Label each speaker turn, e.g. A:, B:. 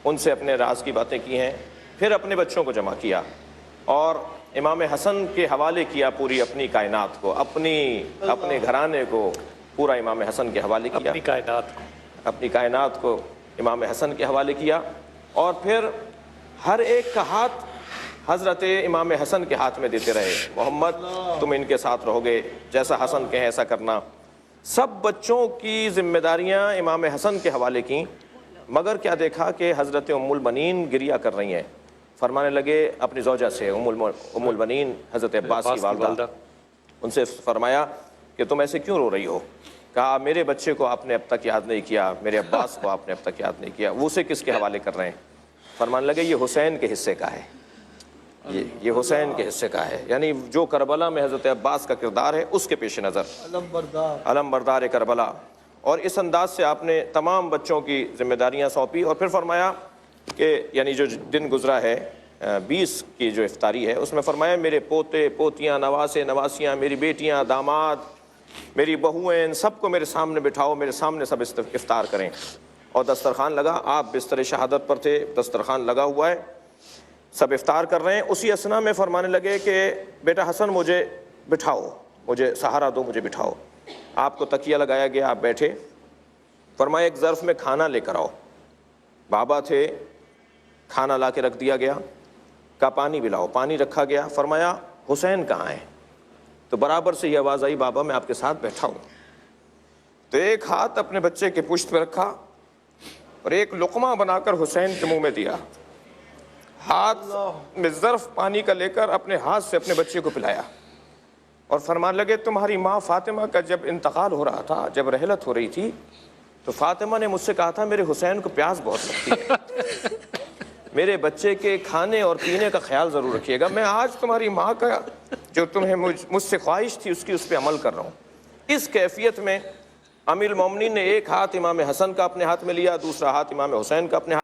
A: ان سے اپنے راز کی باتیں کی ہیں، پھر اپنے بچوں کو جمع کیا اور امام حسن کے حوالے کیا پوری اپنی کائنات کو، اپنے گھرانے کو پورا امام حسن کے حوالے کیا، اپنی کائنات کو امام حسن کے حوالے کیا، اور پھر ہر ایک کا ہاتھ حضرت امام حسن کے ہاتھ میں دیتے رہے، محمد تم ان کے ساتھ رہو گے، جیسا حسن کہیں ایسا کرنا۔ سب بچوں کی ذمہ داریاں امام حسن کے حوالے کیں، مگر کیا دیکھا کہ حضرت ام البنین گریہ کر رہی ہیں، فرمانے لگے اپنی زوجہ سے، ام البنین حضرت عباس کی والدہ، ان سے فرمایا کہ تم ایسے کیوں رو رہی ہو؟ کہا میرے بچے کو آپ نے اب تک یاد نہیں کیا، میرے عباس کو آپ نے اب تک یاد نہیں کیا۔ وہ اسے کس کے حوالے کر رہے ہیں؟ فرمانے لگے یہ حسین کے حصے کا ہے، یہ حسین کے حصے کا ہے، یعنی جو کربلا میں حضرت عباس کا کردار ہے اس کے پیش نظر، علم بردار کربلا۔ اور اس انداز سے آپ نے تمام بچوں کی ذمہ داریاں سونپی، اور پھر فرمایا کہ یعنی جو دن گزرا ہے 20 کی جو افطاری ہے، اس میں فرمایا میرے پوتے پوتیاں نواسے نواسیاں، میری بیٹیاں داماد، میری بہویں، ان سب کو میرے سامنے بٹھاؤ، میرے سامنے سب افطار کریں۔ اور دسترخوان لگا، آپ بستر شہادت پر تھے، دسترخوان لگا ہوا ہے، سب افطار کر رہے ہیں۔ اسی اثنا میں فرمانے لگے کہ بیٹا حسن مجھے بٹھاؤ، مجھے سہارا دو، مجھے بٹھاؤ۔ آپ کو تکیہ لگایا گیا، آپ بیٹھے، فرمایا ایک ظرف میں کھانا لے کر آؤ۔ بابا تھے، کھانا لا کے رکھ دیا گیا، کہا پانی پلاؤ، پانی رکھا گیا، فرمایا حسین کہاں ہے؟ تو برابر سے یہ آواز آئی بابا میں آپ کے ساتھ بیٹھا ہوں۔ تو ایک ہاتھ اپنے بچے کے پشت پہ رکھا اور ایک لقمہ بنا کر حسین کے منہ میں دیا، ہاتھ میں ظرف پانی کا لے کر اپنے ہاتھ سے اپنے بچے کو پلایا، اور فرمان لگے تمہاری ماں فاطمہ کا جب انتقال ہو رہا تھا، جب رحلت ہو رہی تھی، تو فاطمہ نے مجھ سے کہا تھا میرے حسین کو پیاس بہت لگتی ہے، میرے بچے کے کھانے اور پینے کا خیال ضرور رکھیے گا۔ میں آج تمہاری ماں کا جو تمہیں مجھ سے خواہش تھی اس پہ عمل کر رہا ہوں۔ اس کیفیت میں امیر المومنین نے ایک ہاتھ امام حسن کا اپنے ہاتھ میں لیا، دوسرا ہاتھ امام حسین کا اپنے ہاتھ